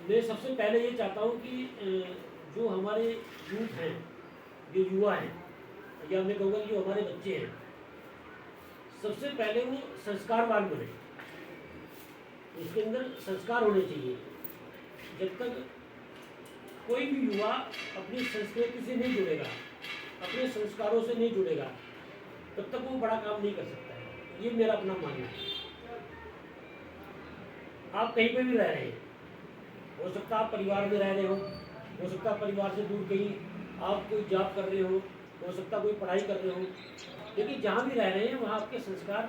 मैं सबसे पहले ये चाहता हूँ कि जो हमारे यूथ हैं, जो युवा हैं, या मैं कहूँगा कि जो हमारे बच्चे हैं, सबसे पहले वो संस्कारवान बने। उसके अंदर संस्कार होने चाहिए। जब तक कोई भी युवा अपनी संस्कृति से नहीं जुड़ेगा, अपने संस्कारों से नहीं जुड़ेगा, तब तक वो बड़ा काम नहीं कर सकता है। ये मेरा अपना मानना है। आप कहीं पे भी रह रहे हैं, हो सकता है आप परिवार में रह रहे हो सकता है परिवार से दूर कहीं आप कोई जॉब कर रहे हो सकता है कोई पढ़ाई कर रहे हो, लेकिन जहाँ भी रह रहे हैं वहाँ आपके संस्कार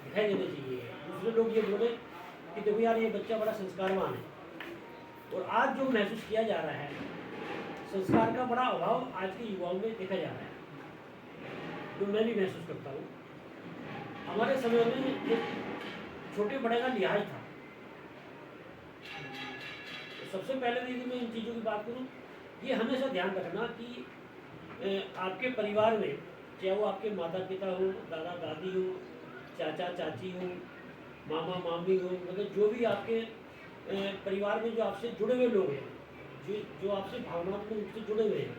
दिखाई देने चाहिए। दूसरे लोग ये बोले कि देखो यार, ये बच्चा बड़ा संस्कारवान है। और आज जो महसूस किया जा रहा है, संस्कार का बड़ा अभाव आज के युवाओं में देखा जा रहा है, जो मैं भी महसूस करता हूँ। हमारे समय में एक छोटे बड़े का लिहाज था। तो सबसे पहले यदि मैं इन चीज़ों की बात करूँ, ये हमेशा ध्यान रखना कि आपके परिवार में, चाहे वो आपके माता पिता हो, दादा दादी हो, चाचा चाची हो, मामा मामी हो, मतलब जो भी आपके परिवार में जो आपसे जुड़े हुए लोग हैं, जो आपसे भावनात्मक रूप से जुड़े हुए हैं,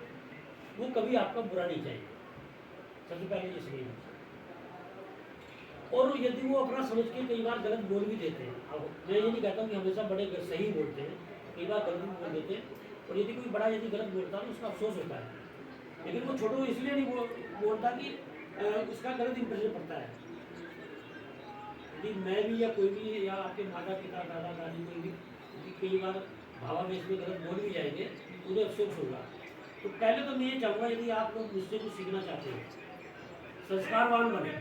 वो कभी आपका बुरा नहीं चाहेंगे। सबसे पहले ये समझना। और यदि वो अपना समझ के कई बार गलत बोल भी देते हैं, अब मैं ये नहीं कहता हूँ कि हमेशा बड़े सही बोलते हैं, कई बार गलत भी बोल देते हैं। और यदि कोई बड़ा यदि गलत बोलता है तो उसका अफसोस होता है, लेकिन वो छोटों इसलिए नहीं बोलता कि उसका गलत इंप्रेशन पड़ता है। यदि मैं भी या कोई भी, या आपके माता पिता दादा दादी कोई भी कई बार भावावेश में गलत बोल भी जाएंगे, उन्हें अफसोस होगा। तो पहले तो मैं ये चाहूँगा, यदि आप लोग मुझसे कुछ सीखना चाहते हैं, संस्कारवान बने।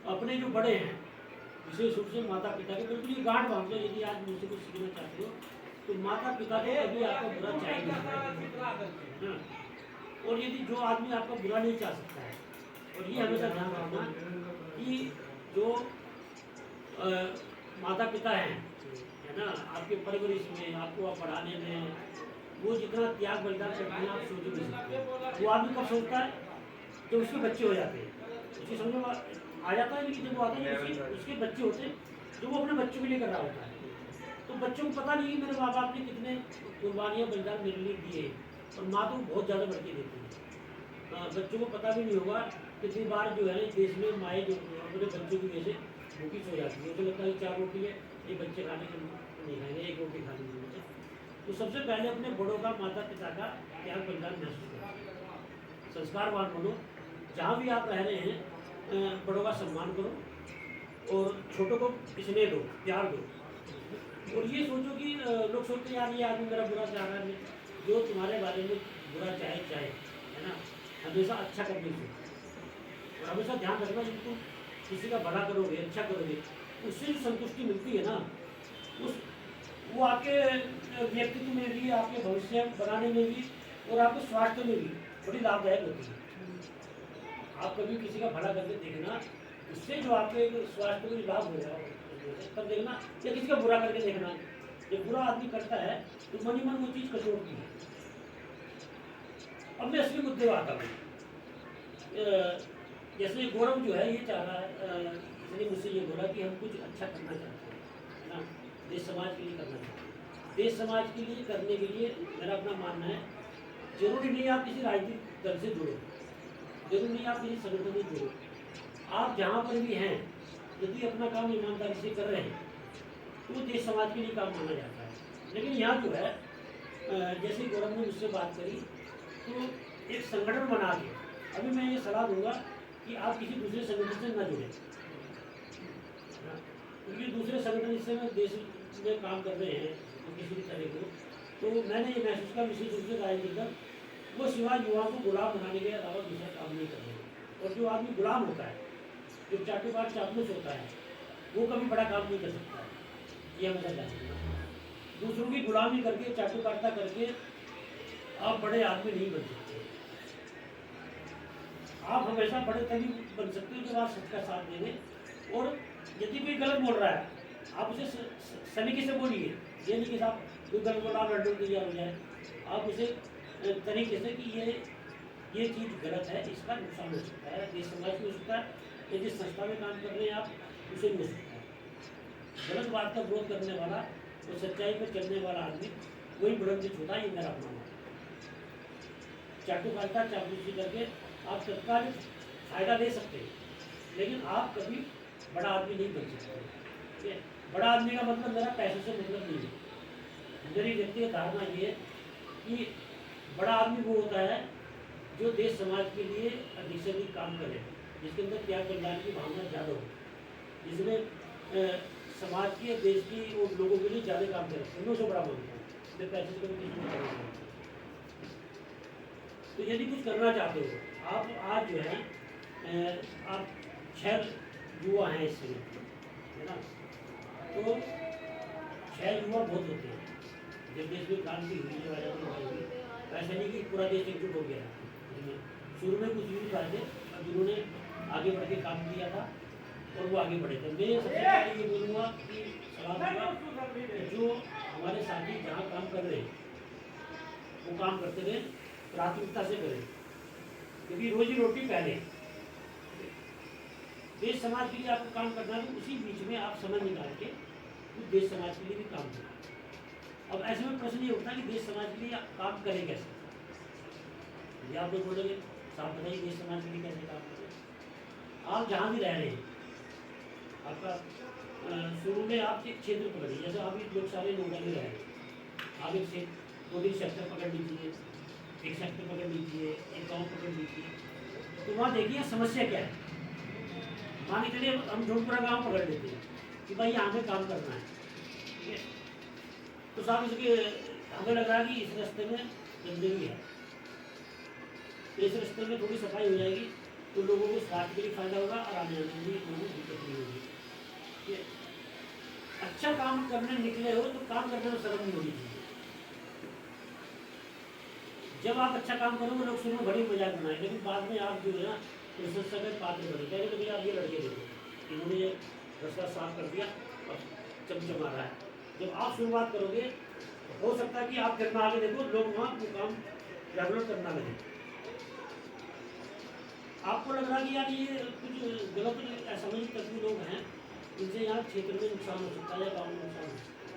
अपने जो बड़े हैं, विशेष रूप से माता पिता के, बिल्कुल ये गांठ बांध लो। यदि आप मुझसे कुछ सीखना चाहते हो तो माता पिता को कभी आपका बुरा चाहेंगे। और यदि जो आदमी आपका बुरा नहीं चाह सकता है, और ये हमेशा ध्यान रखना कि जो माता पिता हैं, है ना, आपके परवरिश में, आपको पढ़ाने में, वो जितना त्याग बलिदान करते हैं आप सोच नहीं सकते। वो आदमी कब सोचता है? जब उसके बच्चे हो जाते हैं, उसकी समझ में आ जाता है। लेकिन जब वो आता है, उसके बच्चे होते हैं, जो वो अपने बच्चों के लिए कर रहा होता है, तो बच्चों को पता नहीं कि मेरे माँ बाप ने कितने कुर्बानियाँ बलिदान मेरे लिए दिए। और माँ तो बहुत ज़्यादा बढ़ के देती है। बच्चों को पता भी नहीं होगा कितनी बार जो है देश में माएँ जो अपने बच्चों की वजह से भूखी सो जाती है। तो लगता है 4 रोटी है, ये बच्चे खाने के नहीं खाएंगे, 1 रोटी खाने की वजह से। तो सबसे पहले अपने बड़ों का, माता पिता का त्याग बलिदान महसूस करो, संस्कारवान बनो। जहाँ भी आप रह रहे हैं, बड़ों का सम्मान करो और छोटों को स्नेह दो, प्यार दो। और ये सोचो कि लोग सोचते हैं यार, ये आदमी मेरा बुरा चाह रहा है। जो तुम्हारे बारे में बुरा चाहे, है ना, हमेशा अच्छा करने से, और हमेशा ध्यान रखना कि तुम किसी का भला करोगे, अच्छा करोगे, उससे जो संतुष्टि मिलती है ना, वो आपके व्यक्तित्व में भी, आपके भविष्य बनाने में भी, और आपके स्वास्थ्य में भी बड़ी लाभदायक होती है। आप कभी किसी का भला करके देखना, उससे जो आपके स्वास्थ्य में लाभ होगा तब देखना, या किसी का बुरा करके देखना। जब बुरा आदमी करता है तो मन ही मन वो चीज़ कचोड़ती है। अब मैं असली मुद्दे पर आता हूँ। जैसे गौरव जो है ये चाह रहा है, इसने मुझसे ये बोला कि हम कुछ अच्छा करना चाहते हैं, है ना, देश समाज के लिए करना चाहते हैं। देश समाज के लिए करने के लिए मेरा अपना मानना है, जरूरी नहीं आप किसी राजनीतिक दल से जुड़ो, जरूरी नहीं आप किसी संगठन से जुड़ो। आप जहाँ पर भी हैं, यदि अपना काम ईमानदारी से कर रहे हैं तो वो देश समाज के लिए काम माना जाता है। लेकिन यहाँ जो है, जैसे गौरव ने मुझसे बात करी, तो एक संगठन बना के, अभी मैं ये सलाह दूंगा कि आप किसी दूसरे संगठन से न जुड़ें, क्योंकि दूसरे संगठन इससे में देश में काम कर रहे हैं तो किसी भी तरह को, तो मैंने ये महसूस किया विशेष रूप से राजनीतिक, वो सिवाय युवाओं को गुलाम बनाने के अलावा दूसरा काम नहीं कर रहे। और जो आदमी गुलाम होता है, जो चाटुकार चापलूस होता है, वो कभी बड़ा काम नहीं कर सकता है। ये हमेशा ध्यान रखना। दूसरों की गुलामी करके, चाटुकारिता करके आप बड़े आदमी नहीं बन सकते। आप हमेशा बड़े तभी बन सकते हो जब आप सच का साथ देंगे। और यदि कोई गलत बोल रहा है, आप उसे सलीके से बोलिए। ये नहीं कि आप कोई गलत बोल रहा आप लड़ने तैयार हो जाए। आप उसे तरीके से कि ये चीज़ गलत है, इसका नुकसान हो सकता है, देश समाज को हो सकता है, या जिस संस्था में काम कर रहे हैं आप, उसे भी हो सकता है। गलत बात का विरोध करने वाला तो सच्चाई पर चलने वाला आदमी वही बुलंदी छूता, ये मेरा अपना मानना है। चाटुकारिता चापलूसी करके आप तत्काल फायदा ले सकते हैं, लेकिन आप कभी बड़ा आदमी नहीं बन सकते। ठीक है, बड़ा आदमी का मतलब मेरा पैसों से मतलब नहीं है। मेरी व्यक्तिगत धारणा ये है कि बड़ा आदमी वो होता है जो देश समाज के लिए अधिक से अधिक काम करे, जिसके अंदर त्याग बलिदान की भावना ज़्यादा हो, जिसमें समाज के, देश की और लोगों के लिए ज़्यादा काम करे, उन्हों से बड़ा मानता हूँ। मैं पैसे से कभी किसी को करना चाहता हूँ। तो यदि कुछ करना चाहते हो आप, आज जो है आप 6 युवा हैं इस समय, है ना, तो 6 युवा बहुत होते हैं। जब देश में क्रांति हुई, जब आज़ादी हुई, ऐसा नहीं कि पूरा देश एकजुट हो गया। शुरू में कुछ यूथ आए थे जिन्होंने आगे बढ़ के काम किया था और वो आगे बढ़े थे। मैं सबसे पहले ये बोलूँगा कि सलाह दूँगा कि जो हमारे साथी जहाँ काम कर रहे हैं वो काम करते रहे, प्राथमिकता से करें, क्योंकि रोजी रोटी पहले। देश समाज के लिए आपको काम करना है, तो उसी बीच में आप समय निकाल के उस देश समाज के लिए भी काम करें। अब ऐसे में प्रश्न ये उठता है कि देश समाज के लिए काम करें कैसे। ये आप लोग बोलोगे साहब बताइए देश समाज के लिए कैसे काम करें। आप जहाँ भी रह रहे हैं, आपका शुरू में आप एक क्षेत्र पकड़िए, जैसे आप लोग सारे नोएडा में रह रहे हैं, आप एक 2-3 सेक्टर पकड़ लीजिए, एक सेक्टर पकड़ लीजिए, एक गाँव पकड़ लीजिए, तो वहाँ देखिए समस्या क्या है। मान के चलिए हम झोटपुरा गाँव पकड़ लेते हैं कि भाई यहाँ पे काम करना है, ठीक है, तो साहब इसके हमें लग रहा है कि इस रास्ते में गंदगी है, तो इस रास्ते में थोड़ी सफाई हो जाएगी तो लोगों को स्वास्थ्य के लिए फायदा होगा और आने जाने में लोगों को दिक्कत नहीं होगी। ठीक है, अच्छा काम करने निकले हो तो काम करने में शर्म नहीं होनी चाहिए। जब आप अच्छा काम करोगे लोग शुरू में बड़ी मजाक बनाए, लेकिन बाद में आप जो है ना प्रशंसा के पात्र बने, कहेंगे तो भैया आप ये लड़के देखो, इन्होंने ये रास्ता साफ कर दिया और चमचमा रहा है। जब आप शुरुआत करोगे हो सकता है कि आप फिर आगे देखो लोग वहाँ वो काम डेवलप करना लगे। आपको लग रहा कि यार ये कुछ गलत असामाजिक तत्व लोग हैं, इनसे यहाँ क्षेत्र में नुकसान हो सकता है या गाँव में नुकसान हो सकता है।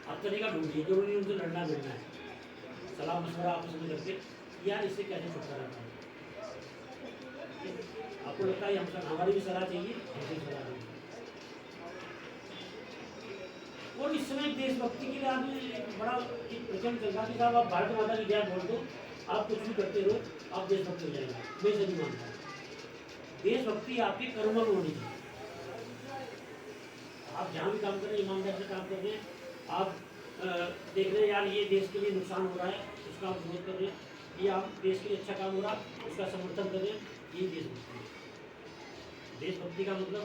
आप तरीका ढूंढिए, जरूरी उनसे लड़ना मिलना है, सलाह मशवरा आपस में करके यार इससे कैसे छुटकारा पाए। आपको लगता है हम हमारी भी सलाह चाहिए, हमसे सलाह चाहिए। और इस समय देशभक्ति के लिए आदमी बड़ा एक प्रचंड चल रहा कि साहब आप भारत माता की जय बोल दो, आप कुछ भी करते रहो, आप देशभक्त हो जाएंगे। मैं इसे नहीं मानता। देशभक्ति आपके कर्मों में होनी चाहिए। आप जहाँ भी काम कर रहे हैं ईमानदार से काम कर रहे हैं, आप देख रहे हैं यार ये देश के लिए नुकसान हो रहा है, उसका आप विरोध कर रहे हैं, ये आप देश के लिए अच्छा काम हो रहा है उसका समर्थन कर रहे हैं, ये देशभक्ति है। देशभक्ति का मतलब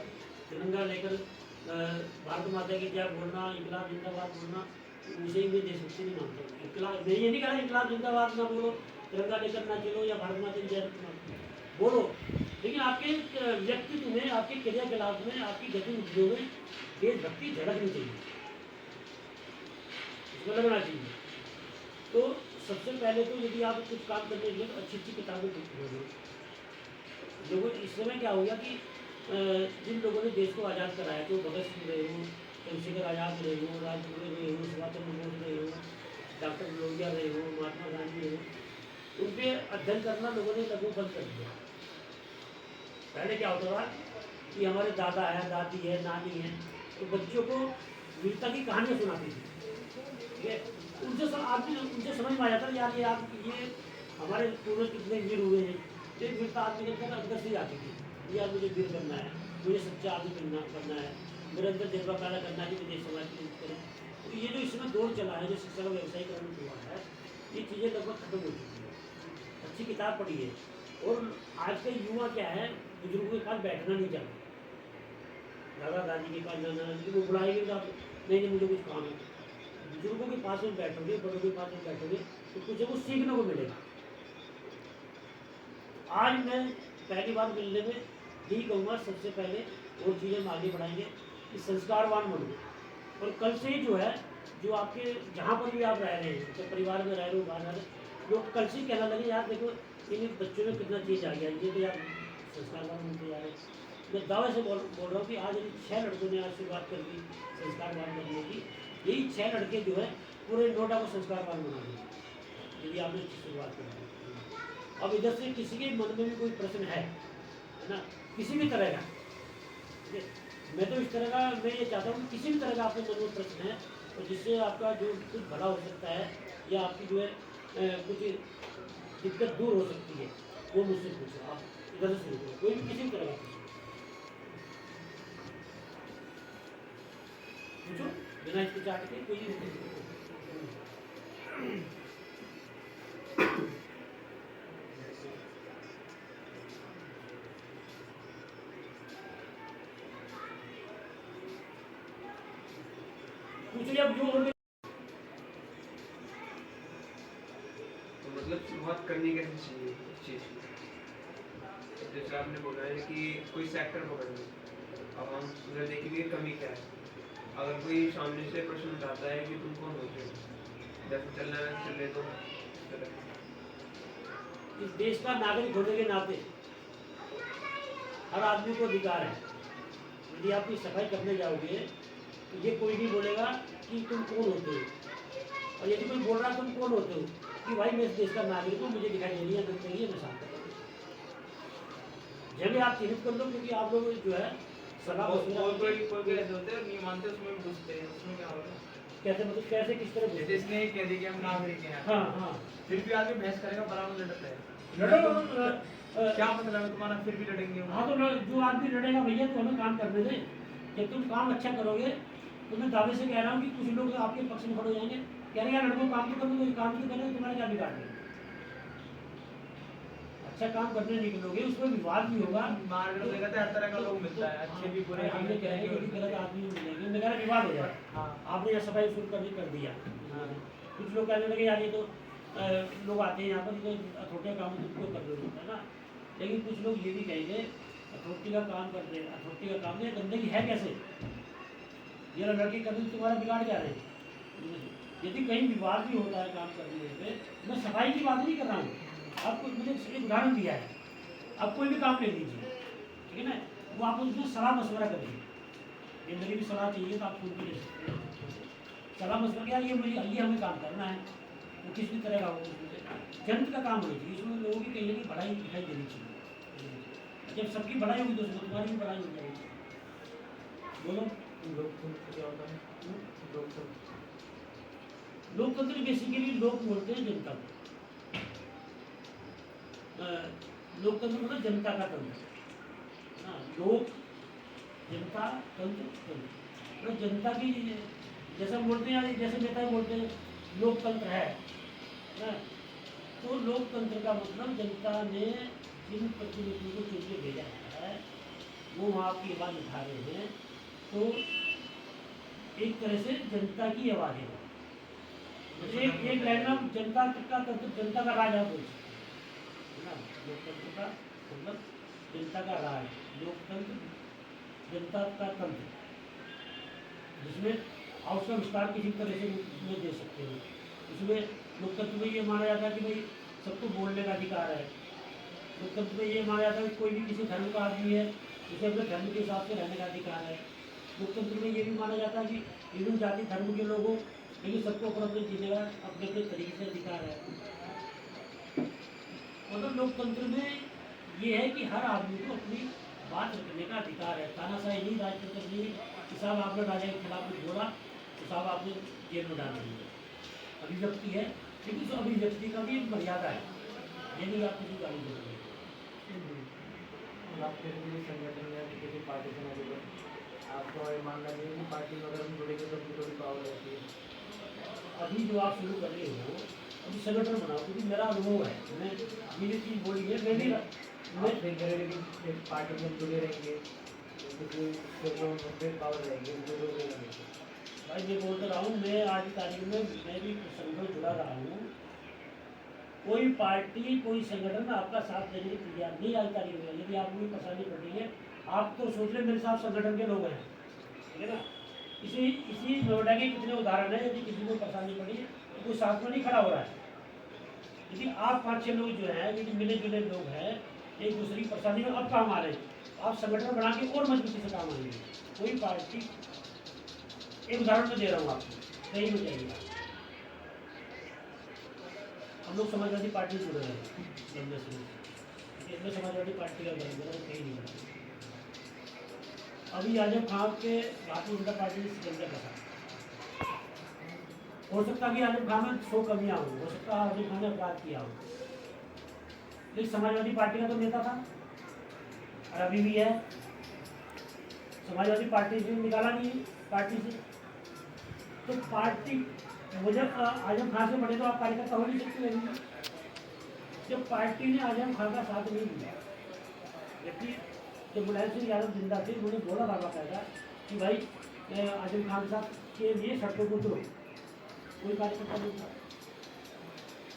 तिरंगा लेकर भारत माता की जय बोलना, इनकलाब जिंदाबाद बोलना, उसे ही मैं देशभक्ति नहीं मानता हूँ। इनकलाब मैं ये नहीं कह रहा इनकलाब जिंदाबाद ना बोलो, तिरंगा लेकर ना चलो या भारत माता की जय बोलो, लेकिन आपके व्यक्तित्व में, आपके क्रियाकलाप में, आपकी गतिविधियों में देशभक्ति झलकनी चाहिए, इसको लगना चाहिए। तो सबसे पहले तो यदि आप कुछ काम करने के लिए तो अच्छी अच्छी किताबें ढूंढो। लोगों इस समय क्या हो गया कि जिन लोगों ने देश को आज़ाद कराया, तो भगत सिंह रहे हो, चंद्रशेखर आज़ाद रहे हो, राजगुरु रहे हो, सुभाष चंद्र बोस रहे हो, डॉक्टर लोहिया रहे हो, महात्मा गांधी रहे हो, उन पर अध्ययन करना लोगों ने लगभग बंद कर दिया। पहले क्या होता था कि हमारे दादा है, दादी है, नानी है, तो बच्चों को वीरता की कहानियाँ सुनाती थी। ठीक है, उनसे आदमी उनसे समझ में आ जाता है यार ये हमारे पूर्वज कितने वीर हुए हैं। एक वीरता आदमी के अंदर से ही आती थी, यार मुझे वीर बनना है, मुझे सच्चा आदमी बनना है, मेरे अंदर जज्बा पैदा करना है कि मैं देश समाज की मदद करूँ। तो ये जो इसमें दौर चला है, जो शिक्षा का व्यवसायीकरण हुआ है, ये चीज़ें लगभग खत्म हो चुकी है। अच्छी किताब पढ़ी है। और आज का युवा क्या है, बुजुर्गों के पास बैठना नहीं चाहता, दादा दादी के पास जाना, वो बुलाएंगे तो आप नहीं मुझे कुछ काम है। बुजुर्गों के पास में बैठोगे, बड़ों के पास में बैठोगे तो कुछ कुछ सीखने को मिलेगा। आज मैं पहली बार मिलने में यही कहूँगा, सबसे पहले और चीज़ें हम आगे बढ़ाएंगे कि संस्कारवान बनो। और कल से ही जो है, जो आपके जहाँ पर भी आप रह रहे हैं, तो परिवार में रह रहे हो, बाहर रह रहे हो, लोग कल से कहना लगे यार देखो इन बच्चों में कितना चीज़ आ गया, ये तो यार संस्कारवान बनते जा रहे हैं। मैं दावे से बोल रहा हूँ कि आज यदि 6 लड़कों ने आज शुरुआत कर दी संस्कारवान बनने की, यही 6 लड़के जो है पूरे नोएडा को संस्कारवान बना देंगे यदि आपने शुरुआत कर दी। अब इधर से किसी के मन में भी कोई प्रश्न है ना, किसी भी तरह का, ठीक है, मैं तो इस तरह का मैं ये चाहता हूँ कि किसी भी तरह का आपके मन में प्रश्न है और जिससे आपका जो कुछ भला हो सकता है या आपकी जो है कुछ दिक्कत दूर हो सकती है, वो मुझसे पूछो। आप इधर से शुरू करो, कोई भी किसी भी तरह का पूछो बिना हिचकिचाहट के, कोई भी पूछो अब जो और मतलब शुरुआत करनी कैसे चाहिए इस चीज़ की? जैसे आपने बोला है कि कोई सेक्टर पकड़ लो, अब हम उधर देखेंगे कमी क्या है। अगर कोई सामने से प्रश्न उठाता है कि तुम कौन होते हो, जैसे चलना है चले तो इस देश का नागरिक होने के नाते हर आदमी को अधिकार है। यदि आप कोई सफाई करने जाओगे तो ये कोई नहीं बोलेगा कि तुम कौन होते हो, और यदि कोई बोल रहा तुम कौन होते हो कि भाई मैं इस देश का नागरिक हूँ, मुझे दिखाई दे रही है गंदगी है, मैं साफ करूँ। जब आप चिन्हित कर लो, क्योंकि आप लोग जो है सलाह कोई ऐसे होते हैं नहीं मानते, उसमें भी घुसते हैं, उसमें क्या होगा? कैसे मतलब कैसे किस तरह जैसे इसने कह दिया कि हम नागरिक हैं, हाँ हाँ, फिर भी आगे बहस करेगा, बराबर लड़ता है। लड़ो क्या मतलब है तुम्हारा, फिर भी लड़ेंगे। हाँ तो जो आदमी लड़ेगा भैया तो हमें काम करने दे। जब तुम काम अच्छा करोगे तो मैं दावे से कह रहा हूँ कि कुछ लोग आपके पक्ष में खड़े हो जाएंगे, कह रहे यार लड़कों काम तो करो, काम तो करें, तुम्हारा क्या बिगाड़ है। अच्छा काम करने निकलोगे उसमें विवाद भी होगा, मार्केट में हर तरह का लोग मिलता है, अच्छे भी बुरे भी। हमने कह रहे हैं कि गलत आदमी मिलेंगे, मेरा विवाद हो जाए। हाँ आपने यहाँ सफाई शुरू कर दिया, कुछ लोग कहने लगे यार ये तो लोग आते हैं यहाँ पर तो अथॉरिटी का काम तो कर रहे होता है ना, लेकिन कुछ लोग ये भी कहेंगे अथॉरिटी का काम कर रहे हैं, अथॉरिटी का काम नहीं, गंदगी है कैसे, ये लड़के कभी तुम्हारा बिगाड़ जा रहे हैं। यदि कहीं विवाद भी होता है काम करने पे, मैं सफाई की बात नहीं कर रहा हूँ, आपको मुझे एक उदाहरण दिया है, आप कोई भी काम ले लीजिए, ठीक है ना, वो आप उसमें सलाह मशवरा करिए, ये मेरी भी सलाह चाहिए तो आप सुन के ले सकते हैं। सलाह मशवरा क्या, ये हमें काम करना है, वो किस भी तरह का हो, जनता का काम होना चाहिए, इसमें लोगों की कहीं ना कहीं बढ़ाई दिखाई देनी चाहिए। जब सबकी बढ़ाई होगी तो उसमें तुम्हारी भी बढ़ाई हो जाएगी। बोलो लोकतंत्र क्या होता है? लोकतंत्र बेसिकली लोग बोलते हैं जनता को, लोकतंत्र मतलब जनता का तंत्र। हाँ, लोक जनता तंत्र तंत्र मतलब जनता की, जैसा बोलते हैं जैसे नेता बोलते हैं लोकतंत्र है ना, तो लोकतंत्र का मतलब जनता ने जिन प्रतिनिधियों को चुन के भेजा है वो वहाँ की आवाज़ उठा रहे हैं, तो एक तरह से जनता की आवाज़ है। एक लाइन में जनता का तंत्र, जनता का राज आप बोल सकते हैं ना, लोकतंत्र का मतलब जनता का राज, लोकतंत्र जनता का तंत्र, जिसमें आप उसका विस्तार किसी तरह से में दे सकते हैं। इसमें लोकतंत्र में ये माना जाता है कि भाई सबको बोलने का अधिकार है, लोकतंत्र में ये माना जाता है कि कोई भी किसी धर्म का आदमी है उसे अपने धर्म के हिसाब से रहने का अधिकार है। लोकतंत्र में ये भी माना जाता है कि विभिन्न जाति धर्म के लोगों, लेकिन सबको अपना अपने जीने का अपने अपने तरीके से अधिकार है। मतलब लोकतंत्र में ये है कि हर आदमी को अपनी बात रखने का अधिकार है। तानाशाही नहीं, राजतंत्र नहीं कि साहब आपने राजा के खिलाफ कुछ बोला तो साहब आपने जेल में डाल दिया। अभिव्यक्ति है, लेकिन उस अभिव्यक्ति का भी एक मर्यादा है, ये नहीं आप किसी गाली दे रहे। आप किसी संगठन या किसी पार्टी से ना जुड़े, आपको ये मानना चाहिए कि पार्टी में अगर हम जुड़ेंगे तो उनकी थोड़ी पावर रहती है। अभी जो आप शुरू कर रहे हो अभी संगठन बनाओ, क्योंकि मेरा अनुभव है, मैं ये चीज़ बोली है, मैं भी पार्टी में जुड़े रहेंगे किसी पावर रहेंगे भाई मैं बोल रहा हूँ, मैं आज की तारीख में मैं भी संगठन जुड़ा रहा हूँ, कोई पार्टी कोई संगठन आपका साथ देने के तैयार नहीं आज तारीख में। यदि आपको कोई परेशानी पड़ रही है, आप तो सोच रहे मेरे साथ संगठन के लोग हैं, ठीक है ना, इसी नोएडा के कितने उदाहरण है, यदि किसी को परेशानी पड़ी तो कोई साथ में नहीं खड़ा हो रहा है। यदि आप 5-6 लोग जो हैं, यदि मिले जुले लोग हैं, एक दूसरे की परेशानी में अब काम आ रहे हैं, आप संगठन बना के और मजबूती से काम आएंगे। कोई पार्टी, एक उदाहरण मैं दे रहा हूँ आपको, सही में जाइएगा। हम लोग समाजवादी पार्टी से जुड़ रहे हैं लंबे समय से, इसमें समाजवादी पार्टी का मेरा कहीं नहीं बना। अभी आजम खां के भारतीय जनता पार्टी ने सिकंदर रखा, हो सकता है कि आजम खां में 100 कमियां हो सकता है आजम खां ने अपराध किया हो, लेकिन समाजवादी पार्टी का तो नेता था और अभी भी है। समाजवादी पार्टी से निकाला नहीं पार्टी से, तो पार्टी मुझे आजम खां से बड़े तो आप कार्यकर्ता हो नहीं सकते। जब पार्टी ने आजम खां का साथ नहीं दिया, जबकि जब मुलायम सिंह यादव जिंदा थे उन्होंने बोला था बाकायदा कि भाई आजम खान साहब के लिए सड़कों को उतरो, कोई कार्यकर्ता नहीं था।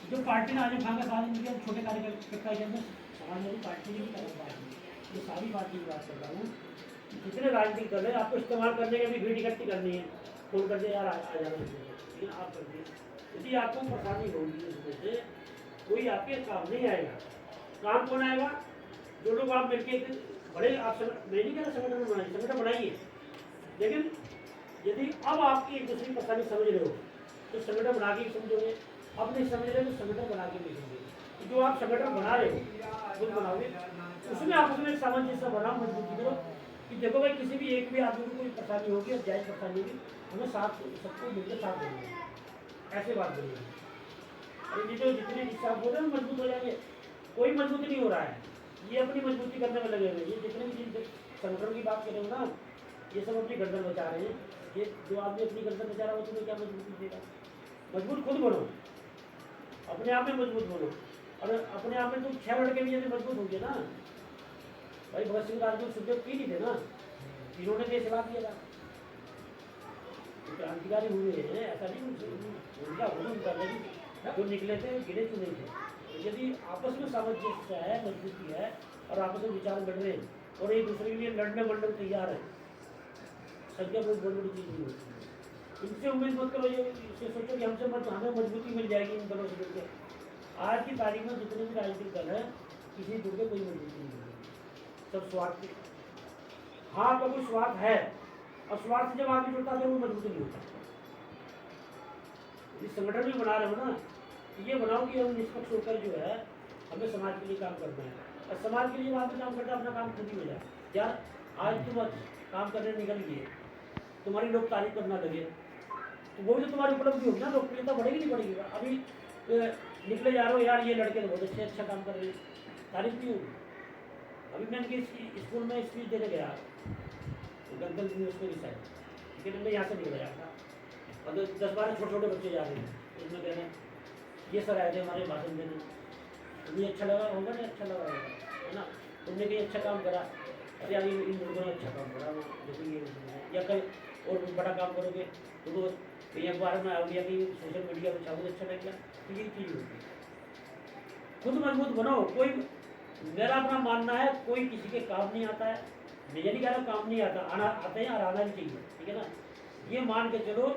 जो पार्टी ने आजम खान का साथ नहीं दिया, छोटे कार्यकर्ता के अंदर समाजवादी पार्टी ने भी कर पार्टी, ये सारी पार्टी की बात कर रहा हूँ। जितने राजनीतिक दल है आपको इस्तेमाल करने के भी भीड़ इकट्ठी करनी है, फोन कर दे यार आ जाना, लेकिन आप कर दिए। यदि आपको परेशानी होगी इसमें से, कोई आपके काम नहीं आएगा। काम कौन आएगा? जो लोग आप मिलके बड़े, आप मैं नहीं कह रहा संगठन बनाइए, संगठन बनाइए, लेकिन यदि अब आपकी एक दूसरी परेशानी समझ रहे हो तो संगठन बना के समझोगे, अब नहीं समझ रहे तो संगठन बना के नहीं समझोगे। जो आप संगठन बना रहे हो खुद बनाओगे, उसमें आप उसमें एक सामंजस्य बनाओ, मजबूती करो कि देखो भाई किसी भी एक भी आदमी को कोई परेशानी होगी और जायज परेशानी होगी, हमें साथ सबको मिलकर साथ देंगे, ऐसे बात बोलेंगे। और ये जो जितने जिससे आप बोल रहे हैं मजबूत हो जाएंगे, कोई मजबूत नहीं हो रहा है, ये अपनी मजबूती करने में लगे हुए। ये जितने भी जिन संगठन की बात करें ना, ये सब अपनी गर्दन बचा रहे हैं। ये जो आदमी अपनी गर्दन बचा रहा है वो तुम्हें क्या मजबूती देगा? मजबूत खुद बनो, अपने आप में मजबूत बनो। और अपने आप में तुम 6 लड़के भी यदि मजबूत होंगे ना, भाई भगत सिंह राजगुरु सुखदेव पी नहीं थे ना, इन्होंने देश सेवा किया था, क्रांतिकारी हुए हैं, ऐसा नहीं उनका उनका नहीं, जो निकले थे गिने चुने थे। यदि आपस में सामंजस्य है, मजबूती है और आपस में विचार बढ़ रहे हैं और एक दूसरे के लिए लड़ने बढ़ने तैयार है, संख्या बहुत बड़ी बड़ी चीज़ नहीं होती है। इनसे उम्मीद मत करो, ये इससे सोचो कि हमें मजबूती मिल जाएगी इन दलों से मिलकर। आज की तारीख में जितने भी राजनीतिक दल है, किसी जुड़ के कोई मजबूती नहीं मिलेगी, सब स्वार्थ। हाँ का कोई स्वार्थ है, और स्वार्थ जब आगे जुड़ता है वो मजबूती नहीं होता। इस संगठन में बना रहे हो ना, ये बनाओ कि हम निष्पक्ष होकर जो है हमें समाज के लिए काम करना है, और समाज के लिए वहाँ पे काम करना, अपना काम खुद ही हो जाए। यार आज तुम काम करने निकल गए, तुम्हारी लोग तारीफ करना लगे, तो वो भी तो तुम्हारी उपलब्धि होगी ना, लोकप्रियता बढ़ेगी नहीं बढ़ेगी? अभी निकले जा रहे हो यार ये लड़के तो बहुत अच्छा काम कर रहे हैं, तारीफ क्यों? अभी मैं इनके स्कूल में स्पीच देने गया, गणतंत्र दिवस को साइड, लेकिन मैं यहाँ से निकल जाता था और 10-12 छोटे बच्चे जा रहे हैं, उसमें कह रहे हैं ये सर आए थे हमारे भाषण देने, तुम्हें अच्छा लगा होगा ना? अच्छा लगा होगा, है ना? तुमने कहीं अच्छा काम करा, अरे यार इन लोगों ने अच्छा काम करा, देखो ये, या कल और बड़ा काम करोगे तो कहीं अखबार में आओगे या कहीं सोशल मीडिया पर छाओगे, अच्छा लगेगा, तो ये चीज़ होती है। खुद मजबूत बनो। कोई, मेरा अपना मानना है, कोई किसी के काम नहीं आता है, मैं ये नहीं कह रहा काम नहीं आता, आते हैं और आना भी चाहिए, ठीक है ना? ये मान के चलो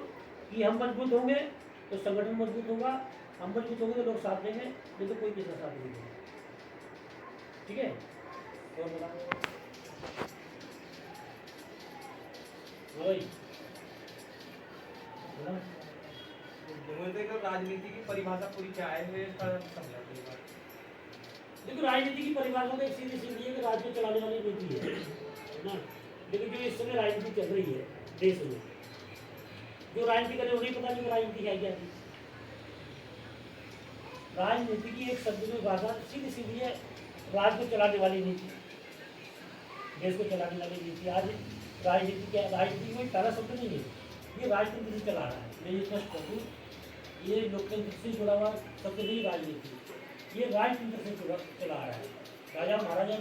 कि हम मजबूत होंगे तो संगठन मजबूत होगा, हम मजबूत होंगे तो लोग साथ देंगे, नहीं तो कोई किसी का साथ नहीं देगा, ठीक है? और बोला वही राजनीति की परिभाषा पूरी क्या है, देखो राजनीति की परिभाषा तो एक सीधी सीधी है कि राज्य को चलाने वाली नीति है ना। लेकिन जो इस समय राजनीति चल रही है देश में, जो राजनीति करे उन्हें पता नहीं कि राजनीति है क्या थी। राजनीति की एक शब्द में भाषा सीधी सीधी है, राज्य को चलाने वाली नीति, देश को चलाने वाली नीति। आज राजनीति क्या, राजनीति कोई पहला शब्द नहीं है, ये राजतंत्र से चला रहा है। मैं ये स्पष्ट कर दूँ, ये लोकतंत्र से जुड़ा हुआ शब्द नहीं राजनीति, ये राजतंत्र से चला आ रहा है। राजा महाराजा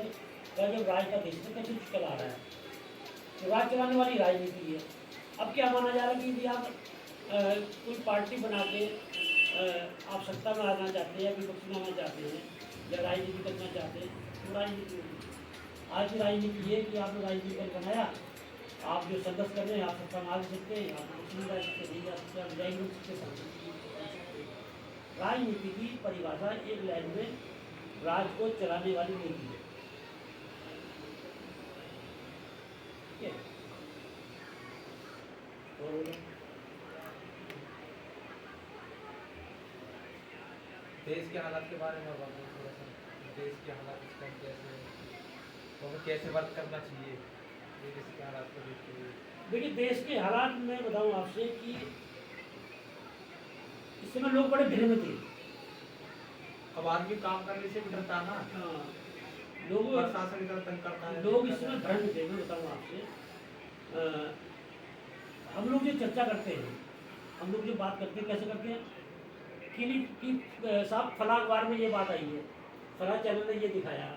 का जब राज का देश में कैसे चला आ रहा है, तो राज चलाने वाली राजनीति है। अब क्या माना जा रहा है कि यदि आप कोई पार्टी बना के आप सत्ता में आना चाहते हैं या विपक्ष में आना चाहते हैं या राजनीति करना चाहते हैं, तो राजनीति होगी। आज की राजनीति ये कि आपने राजनीति कर बनाया, आप जो संघर्ष कर रहे हैं आप सत्ता में आ सकते हैं, आप कुछ नहीं जा सकते, नहीं जा सकते, आप जाएंगे सकते। राजनीति की परिभाषा एक लाइन में राज्य को चलाने वाली नीति है। बोलो। देश के हालात के बारे में और बात करें थोड़ा सा। देश के हालात इस टाइम कैसे हैं, तो हमें कैसे वर्क करना चाहिए ये देश के हालात को देखते हुए। देखिए देश के हालात में बताऊं आपसे कि इस समय लोग बड़े भ्रम में थे। अब आदमी काम करने से भी डरता है ना, हाँ, लोग प्रशासन इतना तंग करता है। लोग इस समय भ्रम में थे। मैं बताऊं आपसे, हम लोग जो चर्चा करते हैं, हम लोग जो बात करते हैं, कैसे करते हैं कि साहब फलां अखबार में ये बात आई है, फलां चैनल ने ये दिखाया,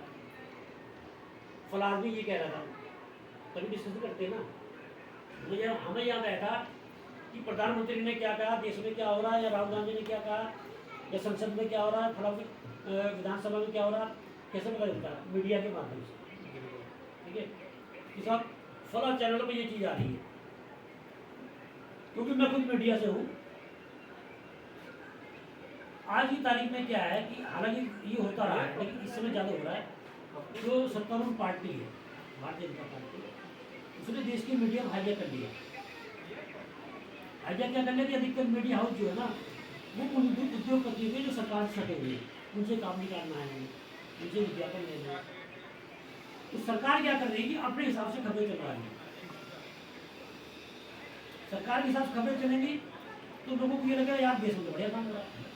फलां आदमी ये कह रहा था, तभी डिस्कस करते हैं ना। मुझे हमें याद बैठा कि प्रधानमंत्री ने क्या कहा, देश में क्या हो रहा है, या राहुल गांधी ने क्या कहा, या संसद में क्या हो रहा है, फलां विधानसभा में क्या हो रहा है, कैसे पता चलता है? मीडिया के माध्यम से। ठीक है कि साहब फलां चैनल पर ये चीज़ आ रही है, क्योंकि मैं खुद मीडिया से हूँ। आज की तारीख में क्या है कि हालांकि ये होता रहा है, लेकिन इस समय ज़्यादा हो रहा है। जो सत्तारूढ़ पार्टी है, भारतीय जनता पार्टी, उसने देश की मीडिया को हाईजैक कर लिया। हाईजैक क्या कर लिया कि अधिकतर मीडिया हाउस जो है ना, वो उन उद्योगपतियों के जो सरकार से सटे हुए हैं, उनसे काम निकालना है, उनसे विज्ञापन लेना है। तो सरकार क्या कर रही है कि अपने हिसाब से खबरें चलवा रही है। सरकार के हिसाब से खबरें चलेंगी तो लोगों को ये लगेगा यार देश में तो बढ़िया काम हो रहा है।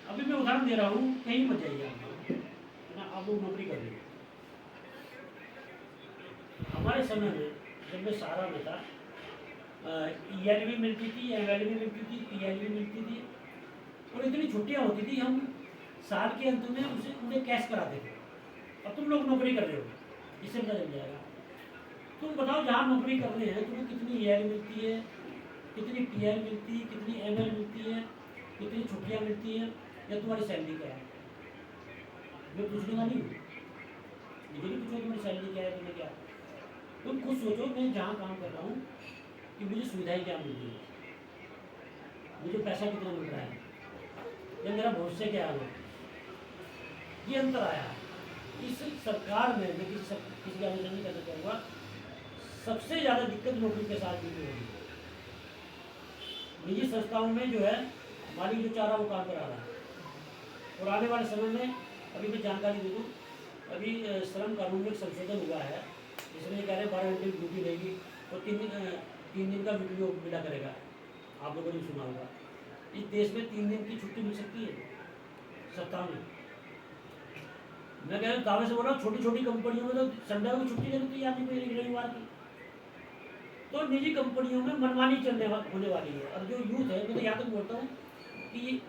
अभी मैं उदाहरण दे रहा हूँ, कहीं मत जाइए आप लोग नौकरी कर रहे हैं। हमारे समय में जब मैं सहारा में था, ELV मिलती थी, MLV मिलती थी, PLV मिलती थी, और इतनी छुट्टियाँ होती थी, हम साल के अंत में उन्हें कैश कराते थे। अब तुम लोग नौकरी कर रहे हो, इससे पता चल जाएगा। तुम बताओ जहाँ नौकरी कर रहे हैं तुम्हें कितनी EL मिलती है, कितनी PL मिलती है, कितनी ML मिलती है, कितनी छुट्टियाँ मिलती हैं, या तुम्हारी सैलरी क्या है? मैं पूछने वाली हूँ, मुझे नहीं पूछो तुम्हारी सैलरी क्या है, तुम्हें क्या। तुम खुद सोचो, मैं जहाँ काम कर रहा हूँ कि मुझे सुविधाएं क्या मिल रही है, मुझे पैसा कितना मिल रहा है, या मेरा भविष्य क्या है। ये अंतर आया इस सरकार में। मैं किसी का आलोचना नहीं करना चाहूँगा, सबसे ज़्यादा दिक्कत नौकरी के साथ जुड़ी होगी। निजी संस्थाओं में जो है मालिक जो चाह रहा वो काम करा रहा है। और आने वाले समय में, अभी मैं जानकारी दे दूँ, अभी श्रम कानून में संशोधन हुआ है, जिसमें कह रहे हैं 12 घंटे की ड्यूटी रहेगी और 3 दिन का वीडियो मिला करेगा। आप लोगों ने सुना होगा, इस देश में 3 दिन की छुट्टी मिल सकती है सप्ताह में। मैं कह रहा हूँ, दावे से बोल रहा हूँ, छोटी छोटी कंपनियों में तो संडे को छुट्टी दे देती है आदमी को, रविवार की। तो निजी कंपनियों में मनमानी होने वाली है। अब जो यूथ है, मैं तो यहाँ तक बोलता हूँ कि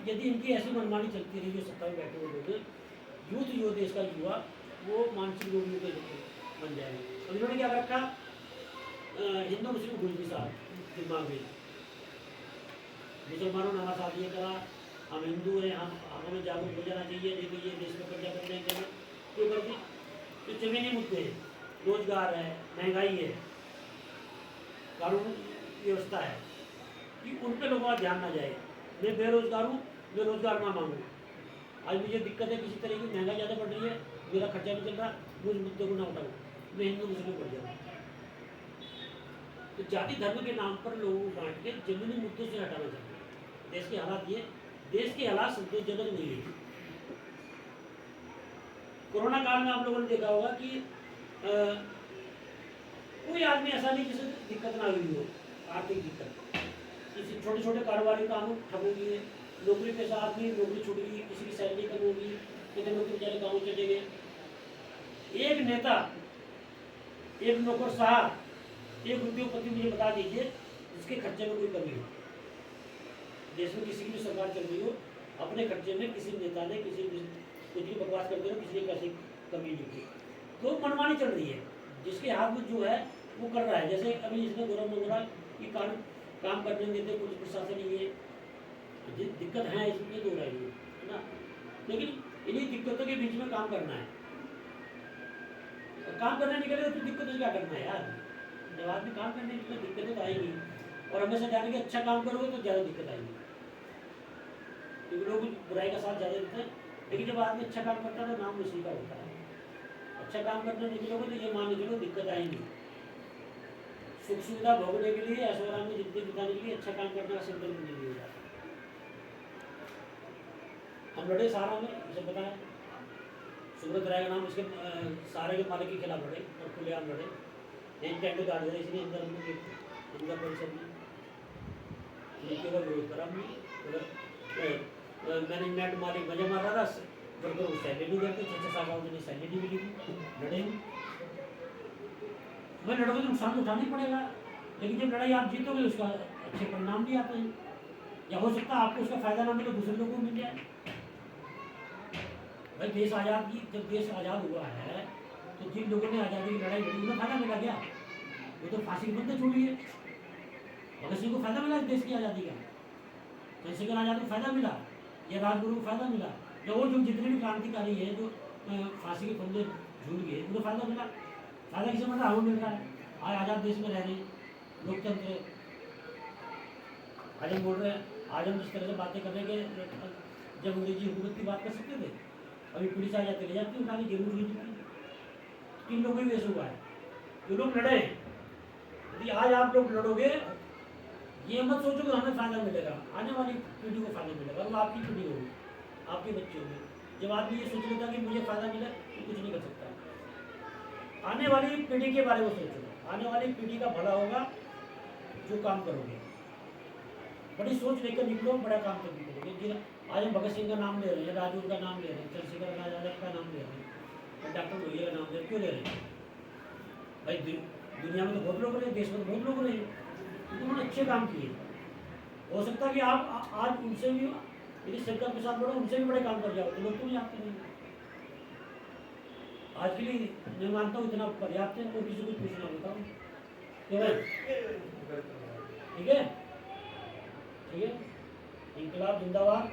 यदि इनकी ऐसी मनमानी चलती रही, जो सत्ता में बैठे हुए लोग, यूथ जो देश का युवा, वो मानसिक रोगियों के बन जाएगा। अब इन्होंने क्या रखा, हिंदू मुस्लिम घुल साहब दिमाग में, मुसलमानों ने हमारा साथ ये करा, हम हिंदू हैं, हमें जागरूक हो जाना चाहिए, देखिए ये देश में कब्जा कर लेंगे। क्यों करते? तो जमीनी मुद्दे हैं, रोजगार है, महंगाई है, कानून व्यवस्था है, कि उन पर लोगों का ध्यान ना जाए। मैं बेरोजगार हूँ, मैं रोजगार ना मांगूँ, आज मुझे दिक्कत है किसी तरह की, महंगाई ज़्यादा बढ़ रही है, मेरा खर्चा नहीं चल रहा, मुझ मुद्दे को ना उठाऊँ, मैं हिंदू मुस्लिम बढ़ जाऊँ। तो जाति धर्म के नाम पर लोगों को बांट के जमीनी मुद्दों से हटाना चाहिए। देश के हालात ये, देश के हालात संतोषजनक नहीं है। कोरोना काल में आप लोगों ने देखा होगा कि कोई आदमी ऐसा नहीं जिसे दिक्कत ना हुई हो, आर्थिक दिक्कत। किसी छोटे छोटे कारोबारी काम ठप हो गए, नौकरी पेशा आदमी नौकरी छूट गई, किसी की सैलरी कम होगी, कितने लोग बेचारे गाँव चले गए। एक नेता, एक नौकरशाह, एक उद्योगपति मुझे बता दीजिए जिसके खर्चे में कोई कमी हो। देश में किसी की भी सरकार चल रही हो, अपने खर्चे में किसी नेता ने कुछ भी बकवास करते हो, किसी की पैसे कमी नहीं की, तो मनमानी चल रही है। जिसके हाथ में जो है वो कर रहा है। जैसे अभी इसमें गौरव मंगोरा की काम करने देते, पुलिस प्रशासन ये दिक्कत है, इसमें तो रही है ना, लेकिन इन्हीं दिक्कतों के बीच में काम करना है। और काम करने निकले तो दिक्कतों क्या करना है यार, जब आदमी काम करने निकले दिक्कतें तो आएंगी। और हमेशा जाने कि अच्छा काम करोगे तो ज़्यादा दिक्कत आएगी, क्योंकि लोग बुराई का साथ ज़्यादा देते हैं। लेकिन जब आदमी अच्छा काम करता है तो नाम उसी का होता है। अच्छा काम करने निकलोगे तो ये मान के चलो दिक्कत आएंगी, सुख सुविधा भोगने के लिए, ऐश्वर्य में जिंदगी बिताने के लिए अच्छा काम करने का संकल्प नहीं लिया जाता। हम लड़े सारा में, इसे पता है, सुब्रत राय का नाम उसके सारे के मालिक के खिलाफ लड़े और खुलेआम लड़े, एक टेंडर काट दिया, इसलिए अंदर हम लोग अंदर परिषद में नीति का विरोध करा हमने। उधर मैनेजमेंट मालिक मजे मार रहा था, वर्कर को सैलरी देते, 6-7 दिन सैलरी मिली, लड़े। मैं लड़ोगे तो नुकसान तो उठाना ही पड़ेगा, लेकिन जब लड़ाई आप जीतोगे उसका अच्छे परिणाम भी आते हैं, या हो सकता है आपको उसका फायदा ना मिले, दूसरे लोगों को मिल जाए। भाई देश आज़ाद की, जब देश आज़ाद हुआ है तो जिन लोगों ने आज़ादी की लड़ाई लड़ी उन्हें फायदा मिला क्या? वो तो फांसी के बंदे छोड़ लिए। भगत सिंह को फायदा मिला देश की आज़ादी का, चंद्रशेखर आज़ाद को फायदा मिला, या राजगुरु को फायदा मिला, या वो जो जितने भी क्रांतिकारी है जो फांसी के फंदे झूल गए उन्हें फायदा मिला। फायदा किसे मतलब हमें मिल रहा है, आज आज़ाद देश में रह रहे, लोकतंत्र। आज हम बोल रहे हैं, आज हम जिस तरह से बातें कर रहे हैं, जब अंग्रेजी हुकूमत की बात कर सकते थे, अभी पुलिस आ जाती ले जाती उठा के जरूर हुई थी। किन लोगों ही वैसे हुआ है, जो लोग लड़े। यदि आज आप लोग लड़ोगे, ये मत सोचो कि हमें फायदा मिलेगा, आने वाली पीढ़ी को फायदा मिलेगा, वो आपकी पीढ़ी होगी, आपके बच्चे होंगे। जब आदमी ये सोच लेता कि मुझे फायदा मिला तो कुछ नहीं कर सकता। आने वाली पीढ़ी के बारे में सोचो, आने वाली पीढ़ी का भला होगा जो काम करोगे, बड़ी सोच लेकर निकलो, बड़ा काम करके करोगे। आज हम भगत सिंह का नाम ले रहे हैं, राजगुरु का नाम ले रहे हैं, चंद्रशेखर आज़ाद का नाम ले रहे हैं, डॉक्टर लोहिया का नाम ले, क्यों ले रहे हैं? भाई दुनिया में तो बहुत लोग रहे, देश में तो बहुत लोग रहे, उन्होंने अच्छे काम किए। हो सकता है कि आप आज उनसे भी, यदि सरकार के साथ बढ़ो, उनसे भी बड़े काम कर जाओ, तो लोग तो नहीं आपके नहीं। आज के लिए मैं मानता हूँ इतना पर्याप्त है, और किसी को पूछना बताओ ठीक है? ठीक है, इंकलाब जिंदाबाद।